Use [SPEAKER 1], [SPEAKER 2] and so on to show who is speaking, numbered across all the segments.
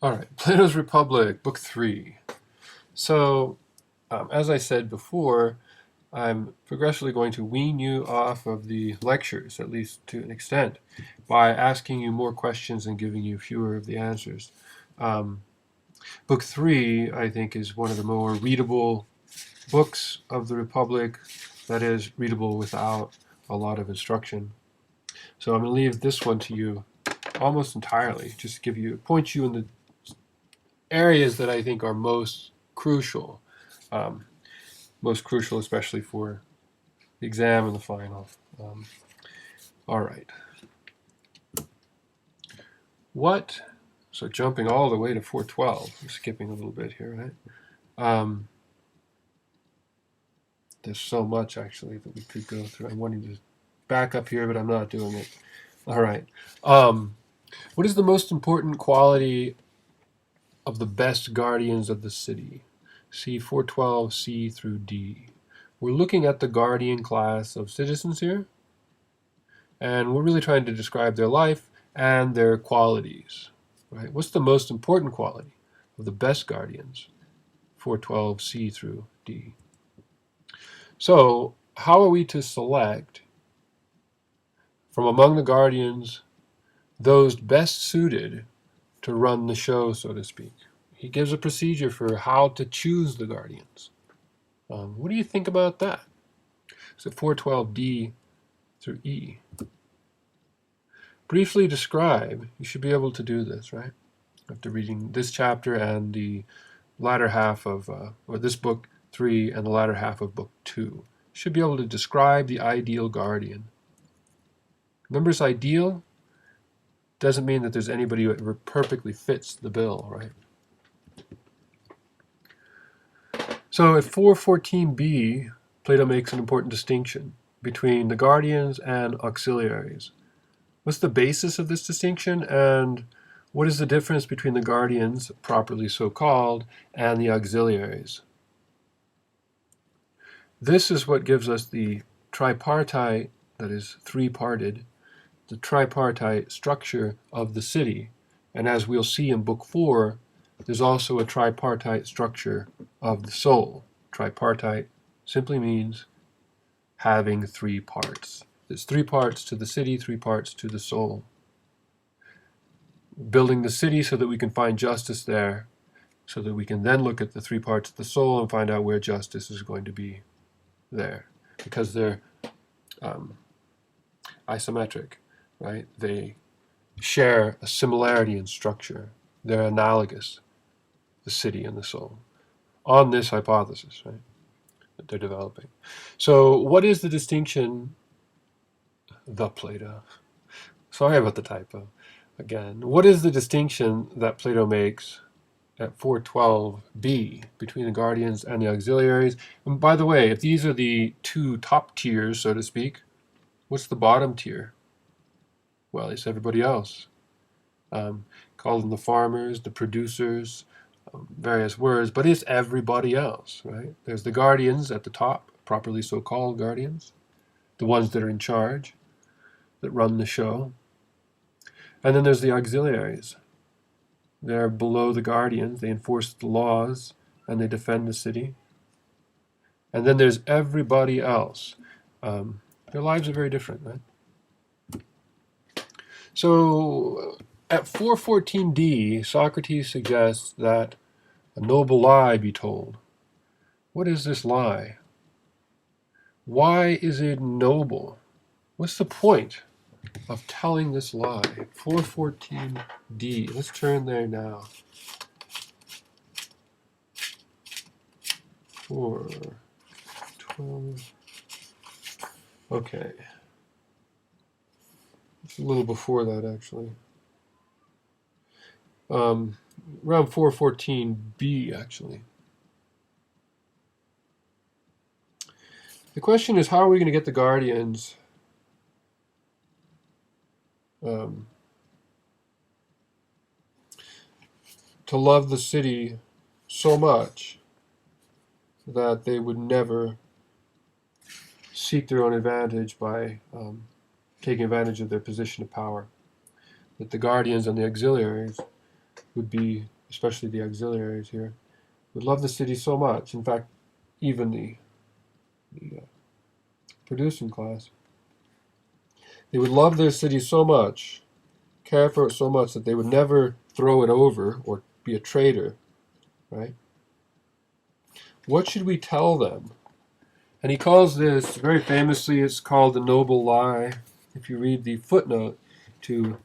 [SPEAKER 1] All right, Plato's Republic, Book 3. So, as I said before, I'm progressively going to wean you off of the lectures, at least to an extent, by asking you more questions and giving you fewer of the answers. Um, Book 3, I think, is one of the more readable books of the Republic, that is, readable without a lot of instruction. So I'm going to leave this one to you almost entirely, just to point you in the areas that I think are most crucial, um, especially for the exam and the final. All right. So jumping all the way to 412, I'm skipping a little bit here, right? There's so much actually that we could go through. I'm wanting to back up here, but I'm not doing it. All right. What is the most important quality of the best guardians of the city? See 412, C through D. We're looking at the guardian class of citizens here, and we're really trying to describe their life and their qualities. Right? What's the most important quality of the best guardians? 412, C through D. So, how are we to select from among the guardians those best suited to run the show, so to speak? He gives a procedure for how to choose the guardians. What do you think about that? So 412D through E. Briefly describe, you should be able to do this, right? After reading this chapter and the latter half of, or this book 3 and the latter half of book 2. You should be able to describe the ideal guardian. Remember, it's ideal doesn't mean that there's anybody who perfectly fits the bill, right? So at 414b, Plato makes an important distinction between the guardians and auxiliaries. What's the basis of this distinction, and what is the difference between the guardians, properly so called, and the auxiliaries? This is what gives us the tripartite, that is three-parted, the tripartite structure of the city. And as we'll see in Book 4, there's also a tripartite structure of the soul. Tripartite simply means having three parts. There's 3 parts to the city, 3 parts to the soul. Building the city so that we can find justice there, so that we can then look at the 3 parts of the soul and find out where justice is going to be there. Because they're isometric, right? They share a similarity in structure. They're analogous, the city and the soul, on this hypothesis, right, that they're developing. So what is the distinction, the Plato? Sorry about the typo again. What is the distinction that Plato makes at 412b between the guardians and the auxiliaries? And by the way, if these are the 2 top tiers, so to speak, what's the bottom tier? Well, it's everybody else. Call them the farmers, the producers, various words, but it's everybody else, right? There's the guardians at the top, properly so-called guardians, the ones that are in charge, that run the show. And then there's the auxiliaries. They're below the guardians. They enforce the laws and they defend the city. And then there's everybody else. Their lives are very different, right? So at 414d, Socrates suggests that a noble lie be told. What is this lie? Why is it noble? What's the point of telling this lie? 414d. Let's turn there now. 412. Okay. It's a little before that, actually. Around 414b, actually. The question is, how are we going to get the guardians to love the city so much that they would never seek their own advantage by taking advantage of their position of power? That the guardians and the auxiliaries would be especially the auxiliaries here, would love the city so much. In fact, even the producing class, they would love their city so much, care for it so much that they would never throw it over or be a traitor, right? What should we tell them? And he calls this, very famously, it's called the noble lie. If you read the footnote to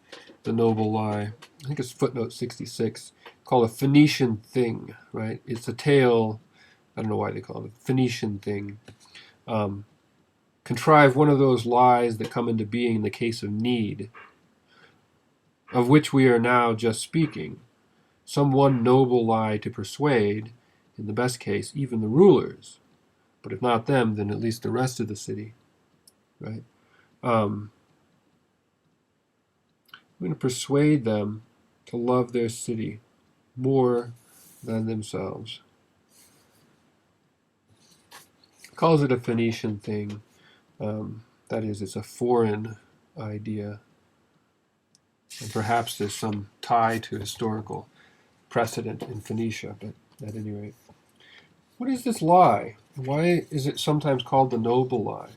[SPEAKER 1] the noble lie, I think it's footnote 66, called a Phoenician thing, right? It's a tale, I don't know why they call it a Phoenician thing. Contrive one of those lies that come into being in the case of need, of which we are now just speaking. Some one noble lie to persuade, in the best case, even the rulers, but if not them, then at least the rest of the city, right? I'm going to persuade them to love their city more than themselves. Calls it a Phoenician thing. That is, it's a foreign idea. And perhaps there's some tie to historical precedent in Phoenicia, but at any rate. What is this lie? Why is it sometimes called the noble lie?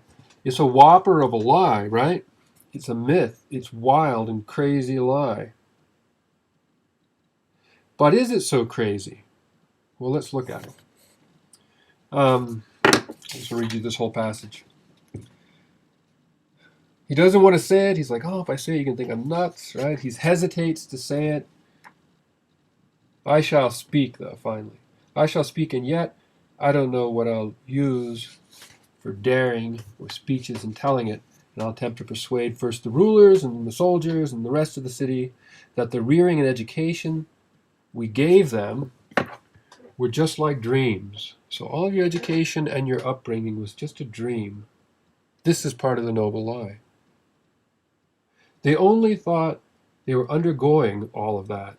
[SPEAKER 1] It's a whopper of a lie, right? It's a myth. It's wild and crazy lie. But is it so crazy? Well, let's look at it. I'll just read you this whole passage. He doesn't want to say it. He's like, oh, if I say it, you can think I'm nuts, right? He hesitates to say it. I shall speak, though, finally. I shall speak, and yet I don't know what I'll use for daring or speeches and telling it. And I'll attempt to persuade first the rulers and the soldiers and the rest of the city that the rearing and education we gave them were just like dreams. So all of your education and your upbringing was just a dream. This is part of the noble lie. They only thought they were undergoing all of that,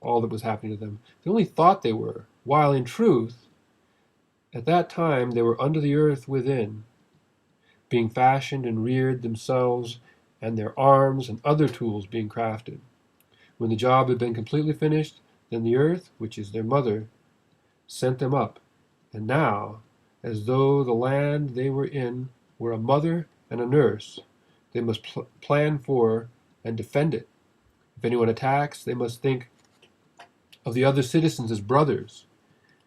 [SPEAKER 1] all that was happening to them. They only thought they were, while in truth, at that time they were under the earth within, being fashioned and reared themselves, and their arms and other tools being crafted. When the job had been completely finished, then the earth, which is their mother, sent them up. And now, as though the land they were in were a mother and a nurse, they must plan for and defend it. If anyone attacks, they must think of the other citizens as brothers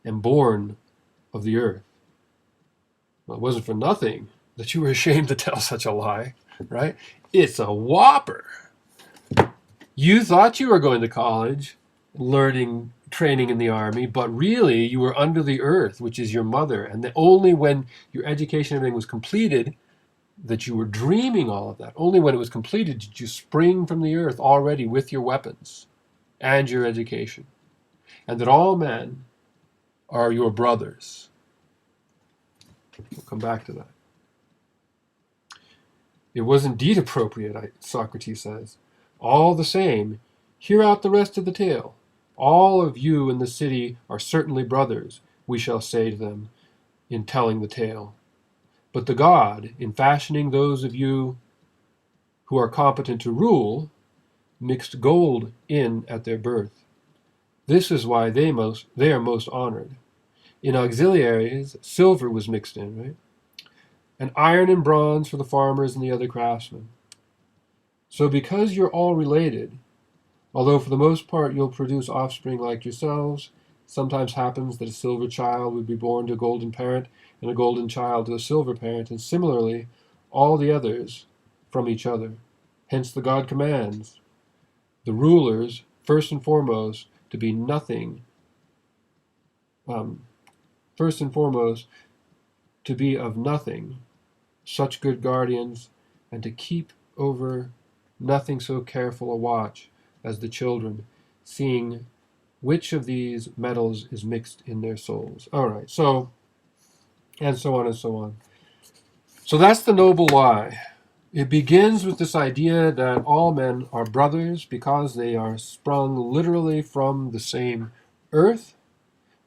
[SPEAKER 1] and born of the earth. Well, it wasn't for nothing that you were ashamed to tell such a lie, right? It's a whopper. You thought you were going to college, learning, training in the army, but really you were under the earth, which is your mother. And only when your education and everything was completed that you were dreaming all of that. Only when it was completed did you spring from the earth already with your weapons and your education. And that all men are your brothers. We'll come back to that. It was indeed appropriate, Socrates says. All the same, hear out the rest of the tale. All of you in the city are certainly brothers, we shall say to them in telling the tale. But the god, in fashioning those of you who are competent to rule, mixed gold in at their birth. This is why they are most honored. In auxiliaries, silver was mixed in, right? And iron and bronze for the farmers and the other craftsmen. So because you're all related, although for the most part you'll produce offspring like yourselves, sometimes happens that a silver child would be born to a golden parent, and a golden child to a silver parent, and similarly all the others from each other. Hence the god commands the rulers, first and foremost, to be nothing, first and foremost, to be of nothing, such good guardians, and to keep over nothing so careful a watch as the children, seeing which of these metals is mixed in their souls. All right, so, and so on and so on. So that's the noble lie. It begins with this idea that all men are brothers because they are sprung literally from the same earth,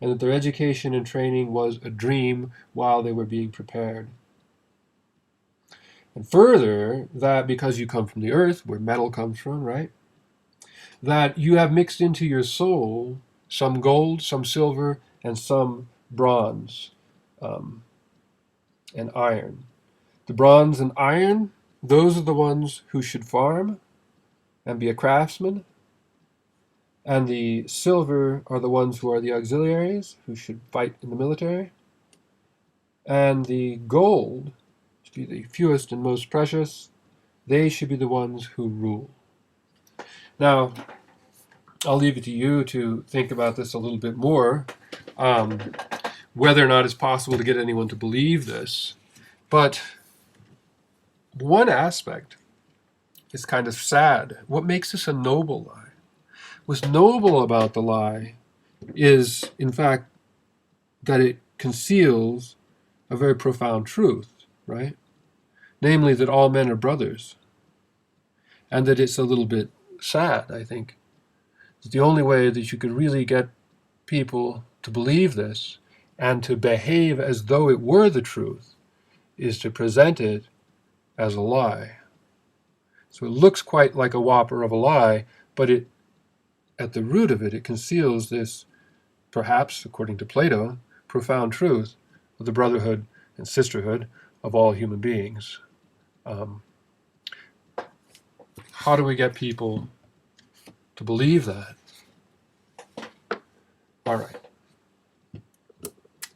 [SPEAKER 1] and that their education and training was a dream while they were being prepared. And further, that because you come from the earth, where metal comes from, right? that you have mixed into your soul some gold, some silver, and some bronze and iron. The bronze and iron, those are the ones who should farm and be a craftsman. And the silver are the ones who are the auxiliaries, who should fight in the military. And the gold, to be the fewest and most precious, they should be the ones who rule. Now, I'll leave it to you to think about this a little bit more, whether or not it's possible to get anyone to believe this. But one aspect is kind of sad. What makes this a noble lie? What's noble about the lie is, in fact, that it conceals a very profound truth, right? Namely, that all men are brothers. And that it's a little bit sad, I think. The only way that you could really get people to believe this and to behave as though it were the truth is to present it as a lie. So it looks quite like a whopper of a lie, but at the root of it, it conceals this, perhaps, according to Plato, profound truth of the brotherhood and sisterhood of all human beings. How do we get people to believe that? All right.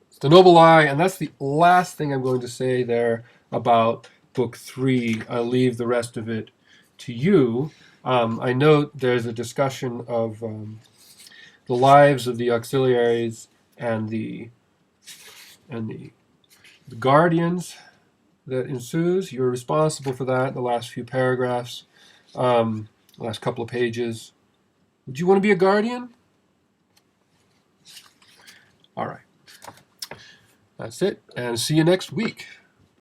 [SPEAKER 1] It's the noble lie, and that's the last thing I'm going to say there about book 3. I'll leave the rest of it to you. I note there's a discussion of the lives of the auxiliaries and the guardians that ensues. You're responsible for that in the last few paragraphs, the last couple of pages. Would you want to be a guardian? All right. That's it, and see you next week.